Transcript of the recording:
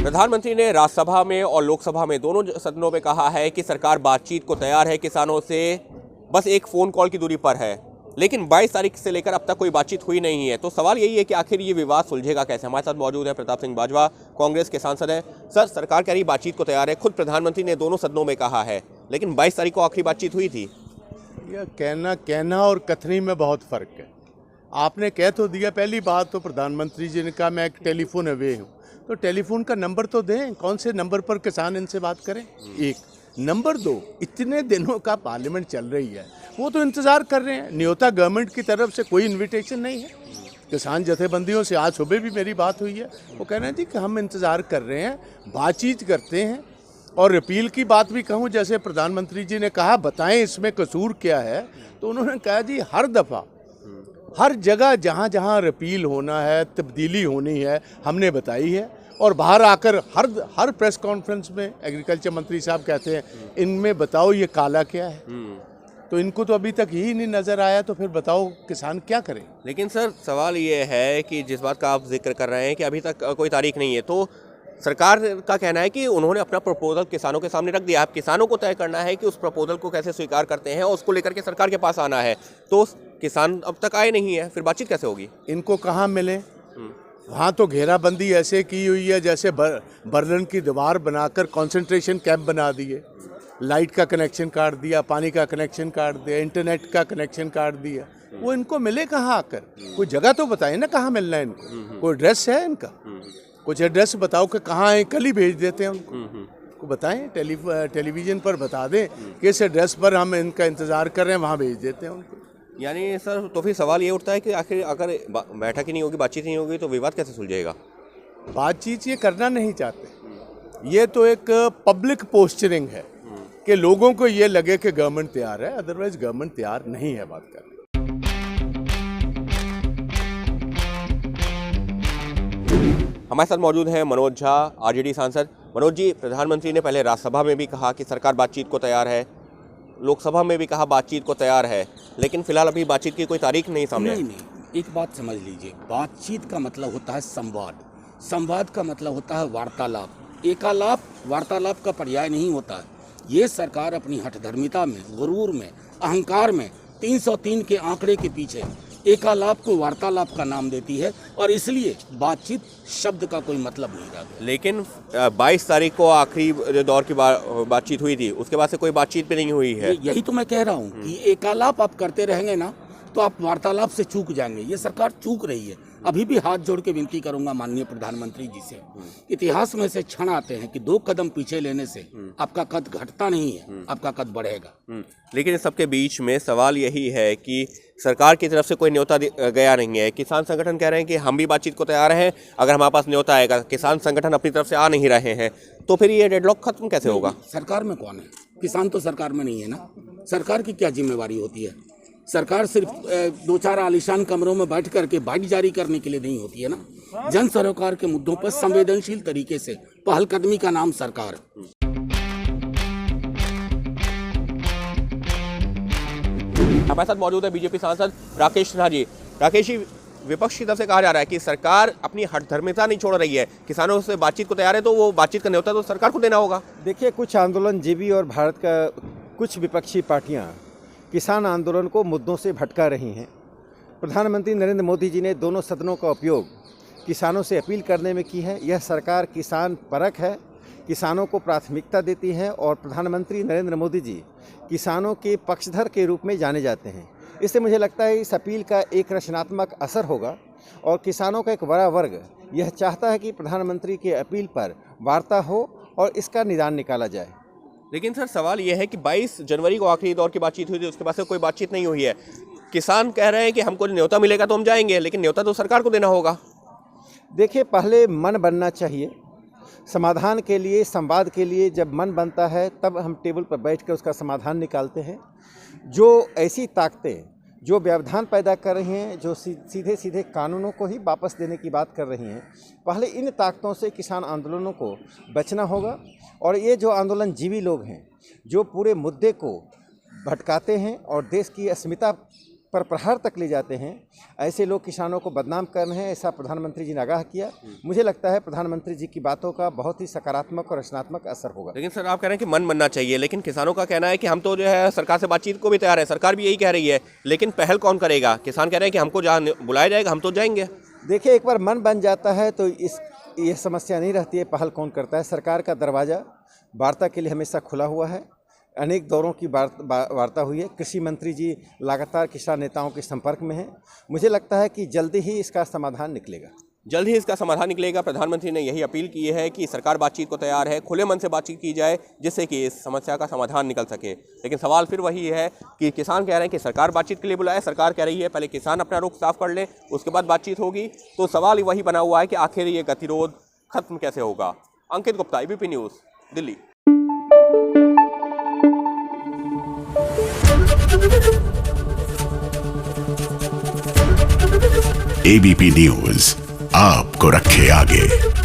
प्रधानमंत्री ने राज्यसभा में और लोकसभा में दोनों सदनों में कहा है कि सरकार बातचीत को तैयार है, किसानों से बस एक फ़ोन कॉल की दूरी पर है। लेकिन 22 तारीख से लेकर अब तक कोई बातचीत हुई नहीं है। तो सवाल यही है कि आखिर ये विवाद सुलझेगा कैसे। हमारे साथ मौजूद है प्रताप सिंह बाजवा, कांग्रेस के सांसद हैं। सर, सरकार कह रही बातचीत को तैयार है, खुद प्रधानमंत्री ने दोनों सदनों में कहा है, लेकिन 22 तारीख को आखिरी बातचीत हुई थी। यह कहना और कथनी में बहुत फ़र्क है। आपने कह तो दिया, पहली बात तो प्रधानमंत्री जी ने कहा मैं एक टेलीफोन अवे हूँ, तो टेलीफोन का नंबर तो दें, कौन से नंबर पर किसान इनसे बात करें। एक नंबर दो, इतने दिनों का पार्लियामेंट चल रही है, वो तो इंतज़ार कर रहे हैं। न्योता गवर्नमेंट की तरफ से कोई इन्विटेशन नहीं है। किसान जथेबंदियों से आज सुबह भी मेरी बात हुई है, वो कह रहे हैं जी कि हम इंतज़ार कर रहे हैं, बातचीत करते हैं। और रिपील की बात भी कहूँ, जैसे प्रधानमंत्री जी ने कहा बताएं इसमें कसूर क्या है, तो उन्होंने कहा जी हर दफ़ा हर जगह जहाँ जहाँ रिपील होना है, तब्दीली होनी है, हमने बताई है। और बाहर आकर हर प्रेस कॉन्फ्रेंस में एग्रीकल्चर मंत्री साहब कहते हैं इनमें बताओ ये काला क्या है। तो इनको तो अभी तक यही नहीं नज़र आया, तो फिर बताओ किसान क्या करें। लेकिन सर, सवाल ये है कि जिस बात का आप जिक्र कर रहे हैं कि अभी तक कोई तारीख नहीं है, तो सरकार का कहना है कि उन्होंने अपना प्रपोजल किसानों के सामने रख दिया। अब किसानों को तय करना है कि उस प्रपोजल को कैसे स्वीकार करते हैं और उसको लेकर के सरकार के पास आना है। तो किसान अब तक आए नहीं है, फिर बातचीत कैसे होगी? इनको कहाँ मिले? वहाँ तो घेराबंदी ऐसे की हुई है जैसे बर्लिन की दीवार बनाकर कंसंट्रेशन कैंप बना दिए। लाइट का कनेक्शन काट दिया, पानी का कनेक्शन काट दिया, इंटरनेट का कनेक्शन काट दिया। वो इनको मिले कहाँ आकर? कोई जगह तो बताए ना कहाँ मिलना है इनको। कोई एड्रेस है इनका? कुछ एड्रेस बताओ कि कहाँ है, कल ही भेज देते हैं उनको। बताएं, टेलीविजन पर बता दें कि इस एड्रेस पर हम इनका इंतज़ार कर रहे हैं, वहाँ भेज देते हैं उनको। यानी सर, तो फिर सवाल ये उठता है कि आखिर अगर बैठक ही नहीं होगी, बातचीत नहीं होगी, तो विवाद कैसे सुलझेगा? बातचीत ये करना नहीं चाहते। ये तो एक पब्लिक पोस्चरिंग है कि लोगों को ये लगे कि गवर्नमेंट तैयार है, अदरवाइज गवर्नमेंट तैयार नहीं है बात करने। हमारे साथ मौजूद हैं मनोज झा, आरजेडी सांसद। मनोज जी, प्रधानमंत्री ने पहले राज्यसभा में भी कहा कि सरकार बातचीत को तैयार है, लोकसभा में भी कहा बातचीत को तैयार है, लेकिन फिलहाल अभी बातचीत की कोई तारीख नहीं सामने। नहीं, एक बात समझ लीजिए, बातचीत का मतलब होता है संवाद, संवाद का मतलब होता है वार्तालाप। एकालाप वार्तालाप का पर्याय नहीं होता है। ये सरकार अपनी हठधर्मिता में, गुरूर में, अहंकार में 303 के आंकड़े के पीछे एकालाप को वार्तालाप का नाम देती है, और इसलिए बातचीत शब्द का कोई मतलब नहीं रहा। लेकिन 22 तारीख को आखिरी दौर की बातचीत हुई थी, उसके बाद से कोई बातचीत भी नहीं हुई है। यही तो मैं कह रहा हूँ कि एकालाप आप करते रहेंगे ना, तो आप वार्तालाप से चूक जाएंगे। ये सरकार चूक रही है। अभी भी हाथ जोड़ के विनती करूंगा माननीय प्रधानमंत्री जी से, इतिहास में से क्षण आते हैं कि 2 कदम पीछे लेने से आपका कद घटता नहीं है, आपका कद बढ़ेगा। लेकिन इस सबके बीच में सवाल यही है कि सरकार की तरफ से कोई न्योता गया नहीं है। किसान संगठन कह रहे हैं कि हम भी बातचीत को तैयार हैं, अगर हमारे पास न्योता आएगा। किसान संगठन अपनी तरफ से आ नहीं रहे हैं, तो फिर ये डेडलॉक खत्म कैसे होगा? सरकार में कौन है? किसान तो सरकार में नहीं है ना। सरकार की क्या जिम्मेवारी होती है? सरकार सिर्फ 2-4 आलीशान कमरों में बैठ करके बाइट जारी करने के लिए नहीं होती है ना। जन सरोकार के मुद्दों पर संवेदनशील तरीके से पहलकदमी का नाम सरकार। हमारे साथ मौजूद है बीजेपी सांसद राकेश सिन्हा जी। राकेश जी, विपक्ष की तरफ से कहा जा रहा है कि सरकार अपनी हठधर्मिता नहीं छोड़ रही है, किसानों से बातचीत को तैयार है, तो वो बातचीत का न्योता तो सरकार को देना होगा। देखिए, कुछ आंदोलनजीवी और भारत का कुछ विपक्षी पार्टियां किसान आंदोलन को मुद्दों से भटका रही हैं। प्रधानमंत्री नरेंद्र मोदी जी ने दोनों सदनों का उपयोग किसानों से अपील करने में की है। यह सरकार किसान परक है, किसानों को प्राथमिकता देती है, और प्रधानमंत्री नरेंद्र मोदी जी किसानों के पक्षधर के रूप में जाने जाते हैं। इससे मुझे लगता है इस अपील का एक रचनात्मक असर होगा, और किसानों का एक बड़ा वर्ग यह चाहता है कि प्रधानमंत्री की अपील पर वार्ता हो और इसका निदान निकाला जाए। लेकिन सर, सवाल यह है कि 22 जनवरी को आखिरी दौर की बातचीत हुई थी, उसके बाद से कोई बातचीत नहीं हुई है। किसान कह रहे हैं कि हमको न्योता मिलेगा तो हम जाएंगे, लेकिन न्योता तो सरकार को देना होगा। देखिए, पहले मन बनना चाहिए समाधान के लिए, संवाद के लिए। जब मन बनता है तब हम टेबल पर बैठकर उसका समाधान निकालते हैं। जो ऐसी ताकतें जो व्यवधान पैदा कर रही हैं, जो सीधे सीधे कानूनों को ही वापस देने की बात कर रही हैं, पहले इन ताकतों से किसान आंदोलनों को बचना होगा। और ये जो आंदोलनजीवी लोग हैं, जो पूरे मुद्दे को भटकाते हैं और देश की अस्मिता पर प्रहार तक ले जाते हैं, ऐसे लोग किसानों को बदनाम कर रहे हैं, ऐसा प्रधानमंत्री जी ने आगाह किया। मुझे लगता है प्रधानमंत्री जी की बातों का बहुत ही सकारात्मक और रचनात्मक असर होगा। लेकिन सर आप कह रहे हैं कि मन बनना चाहिए, लेकिन किसानों का कहना है कि हम तो जो है सरकार से बातचीत को भी तैयार है, सरकार भी यही कह रही है, लेकिन पहल कौन करेगा? किसान कह रहे हैं कि हमको जहाँ बुलाया जाएगा हम तो जाएंगे। देखिए, एक बार मन बन जाता है तो ये समस्या नहीं रहती है पहल कौन करता है। सरकार का दरवाज़ा वार्ता के लिए हमेशा खुला हुआ है। अनेक दौरों की वार्ता हुई है। कृषि मंत्री जी लगातार किसान नेताओं के संपर्क में हैं। मुझे लगता है कि जल्दी ही इसका समाधान निकलेगा। जल्द ही इसका समाधान निकलेगा। प्रधानमंत्री ने यही अपील की है कि सरकार बातचीत को तैयार है, खुले मन से बातचीत की जाए जिससे कि इस समस्या का समाधान निकल सके। लेकिन सवाल फिर वही है कि किसान कह रहे हैं कि सरकार बातचीत के लिए बुलाए, सरकार कह रही है पहले किसान अपना रुख साफ कर ले उसके बाद बातचीत होगी। तो सवाल वही बना हुआ है कि आखिर ये गतिरोध खत्म कैसे होगा। Ankit Gupta, ABP news, Delhi. ABP news आपको रखे आगे।